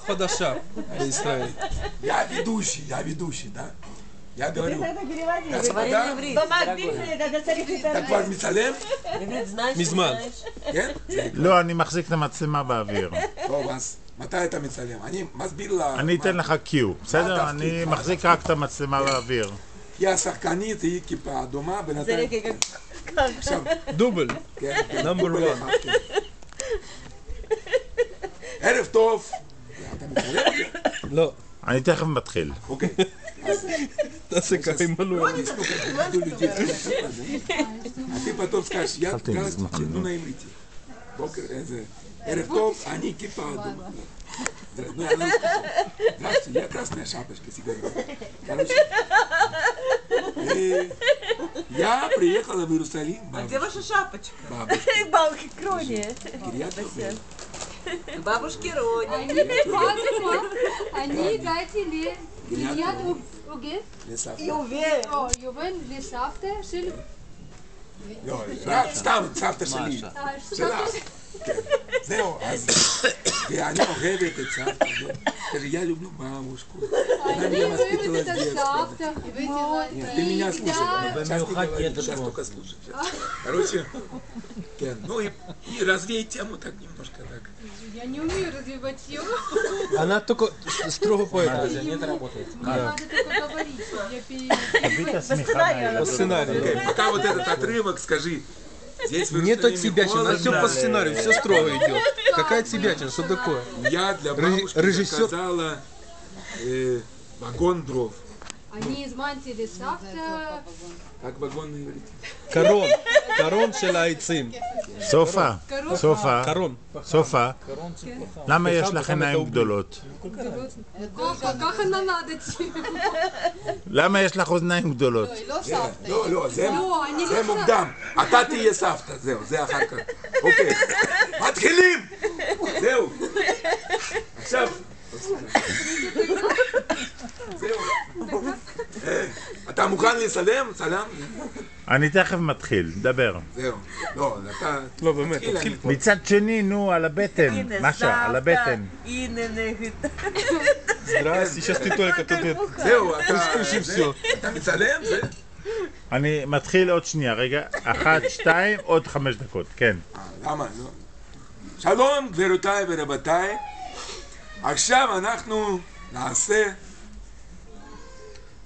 חדשה בישראל. Я ведущий, да? Я говорю, Говори на иврите, дорогой. אתה כבר מצלם? Иврит знаешь, מזמן. не знаешь? כן? לא, אני מחזיק את המצלמה באוויר. טוב, אז מתי אתה מצלם? אני מסביר לה... אני אתן לך קיו, בסדר? אני מחזיק רק את המצלמה באוויר. היא השחקנית, היא כיפה אדומה, זה בינתיים... רגע как... עכשיו, דובל. כן, כן. Number דובל one. אחד, כן. ערב טוב. אתה מצלם? לא. אני תכף מתחיל. אוקיי. תעשה ככה עם מנואל. А ты потом скажешь, я здравствуйте, ну на иврите. ערב טוב, אני כיפה אדומה. Ну я скажу, здравствуйте, я красная шапочка сигарета. Короче, я приехала в Иерусалим. Где ваша шапочка? Бабушка. Бабушки Крони. Кириат Бабушки Рони. אני הגעתי ליד עוגב, יובל לסבתא של... לא, רק סתם סבתא שלי. שלך. זהו, אז... ואני אוהבת את סבתא. תראי, я люблю бабушку. Она меня воспитывала с детства. Нет, ты меня слушай. Сейчас только слушай. Короче, ну и развей тему так немножко так. Я не умею развивать тему. Она только строго по этому. Нет, работает. Надо только говорить, я תביא את השמיכה По сценарию. Окей, пока вот этот отрывок скажи. Здесь в Нет Иерусалиме отсебятины, у нас все по сценарию, все строго идет. Какая отсебятина, что такое? Я для бабушки Режиссер. заказала вагон дров. אני הזמנתי לסבתא, Как вагон на иврите? קרון, קרון של העצים. סופה, סופה, קרון. סופה. למה יש לך עיניים גדולות? ככה נולדתי. למה יש לך אוזניים גדולות? לא, זה אני לא מוקדם. אתה תהיה סבתא, זהו, זה אחר כך. אוקיי, מתחילים! זהו. עכשיו. זהו. אתה מוכן לצלם? צלם? אני תכף מתחיל, דבר. זהו. לא, אתה... לא, באמת, תתחיל, תתחיל. מצד שני, נו, על הבטן. משה, על הבטן. הנה נגד. Здрасте, сейчас ты только тут это... זהו, Слушай, все. אתה מצלם? זה... אני מתחיל עוד שנייה, רגע. 1, 2, עוד 5 דקות, כן. למה? לא. שלום גבירותיי ורבותיי, עכשיו אנחנו נעשה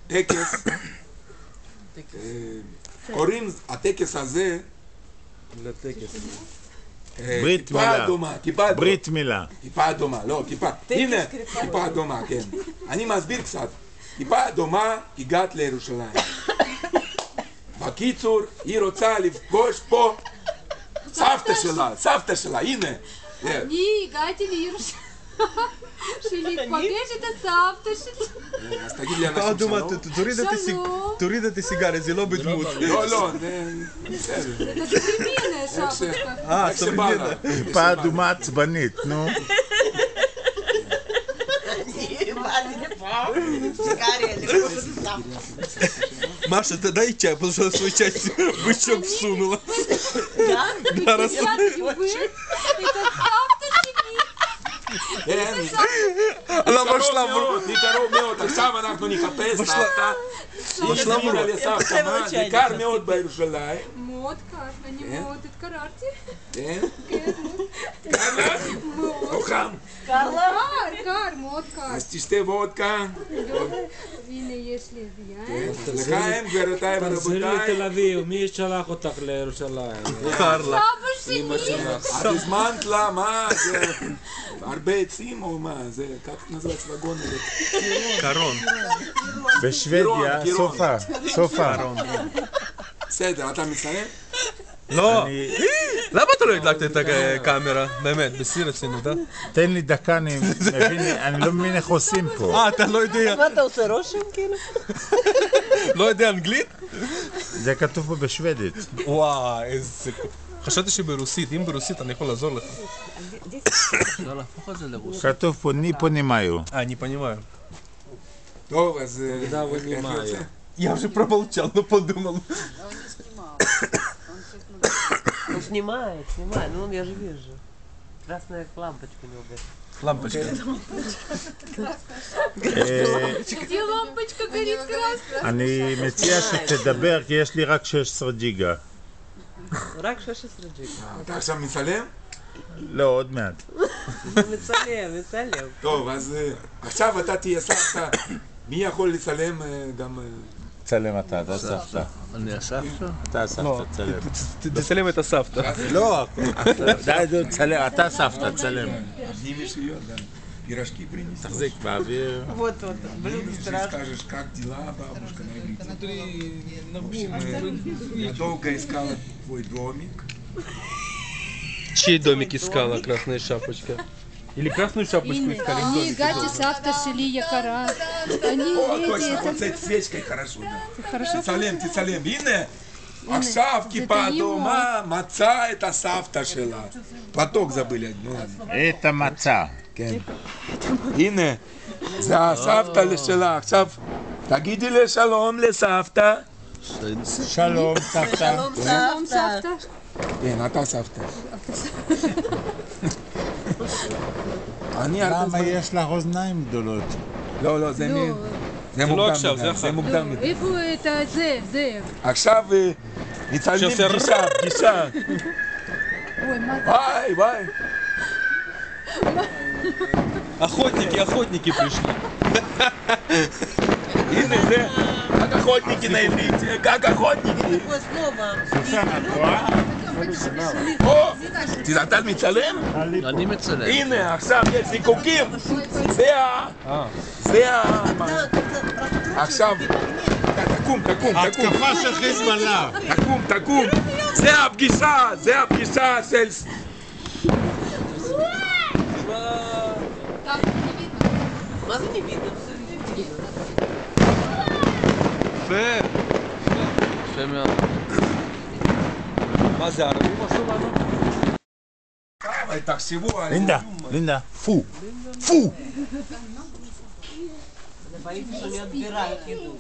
טקס, קוראים הטקס הזה לטקס. ברית כיפה מילה. אדומה, כיפה אדומה, ברית מילה. כיפה אדומה, לא, כיפה, הנה כיפה אדומה, כן, אני מסביר קצת, כיפה אדומה הגעת לירושלים, בקיצור היא רוצה לפגוש פה סבתא שלה, הנה. אני הגעתי לירושלים. שלהתפגש את הסבתא שלי. אז תגיד לי אנשים אדומה, שלום. תוריד את הסיגריה, זה לא בדמות. לא, זה בסדר. זה סוברמנה שפשקה. איך שבא לה. טיפה אדומה עצבנית, נו. Маша, ты дай чай, потому что свой чай бычок всунула. Да, раз... Я люблю. Это סבתא שלי. כן, Она вошла מקרוב מאוד, עכשיו אנחנו נחפש סבתא. היא בשלה הזמינה לסבתא, מה? זה קר מאוד בירושלים. מאוד קר, אני מאוד התקררתי. כן? קר לך? או חם? קר, מאוד קר. אז תשתה וודקה. הנה יש לי יין. לחיים גבירותיי תחזרי לתל ורבותיי. אביב, מי שלח אותך לירושלים? Карла. אבא שלי. את הזמנת לה, מה זה? הרבה עצים או מה? זה, כך נזרץ וגון. Корон. בשוודיה, קירון. סופה, סופה. בסדר, אתה מצלם? לא, אני- למה אתה לא הדלקת את הקאמרה? באמת, בשיא רצינות, אה? תן לי דקה, אני לא מבין איך עושים פה. אתה לא יודע, מה אתה עושה רושם כאילו? לא יודע אנגלית? זה כתוב פה בשוודית. וואי, איזה... חשבתי שברוסית, אם ברוסית אני יכול לעזור לך. לא להפוך את זה לרוסית. כתוב פה ניפו נימאיו. не понимаю. טוב, אז... Да, вы איך понимаю. יוצא? Я уже промолчал, но подумал. Ну снимает, ну я же вижу. Красная лампочка у него. Лампочка. Где лампочка горит красная? אני מציע שתדבר כי יש לי רק 16 ג'יגה. רק 16 ג'יגה. אתה עכשיו מצלם? לא, עוד מעט. מצלם. טוב, אז עכשיו אתה תהיה סבתא. מי יכול לצלם גם... צלם אתה סבתא. אני הסבתא? אתה סבתא, צלם. תצלם את הסבתא. לא, די, צלם, אתה סבתא, צלם. Снимешь ее, да. Пирожки принесешь. תחזיק באוויר. Вот, блин, страшно. Скажешь, как дела, бабушка, на иврите. В общем, я долго искала твой домик. Чей домик искала красная шапочка? Или красную шапочку искали? Они гати савта шили якора. Они О, эти, точно, это вот с этой свечкой хорошо, да. хорошо. תצלם. הנה, עכשיו כיפה אדומה, מצא את הסבתא שלה. פתוק забыли. את המצה. כן. הנה, זה הסבתא שלה. עכשיו, תגידי לשלום לסבתא. שלום סבתא. Салом савта. כן, אתה סבתא. אני הרבה למה זמן... יש לך אוזניים גדולות? לא, זה לא. מוקדם עכשיו, זה מדי. אחר. זה מוקדם מדי. איפה את זאב? עכשיו מצלמים שעושה פגישה. Ой, мать. ביי. Охотники пришли. הנה זה, как охотники на иврите, как охотники. או, אתה מצלם? אני מצלם. הנה, עכשיו יש זיקוקים. זה ה... עכשיו, תקום. התקפה של חיזבאללה. תקום. זה הפגישה של... מה זה נביד? יפה. יפה מאוד. מה זה, הערבים עשו לנו? תחשבו על... לינדה. פו. Боится, что не отбирают еду.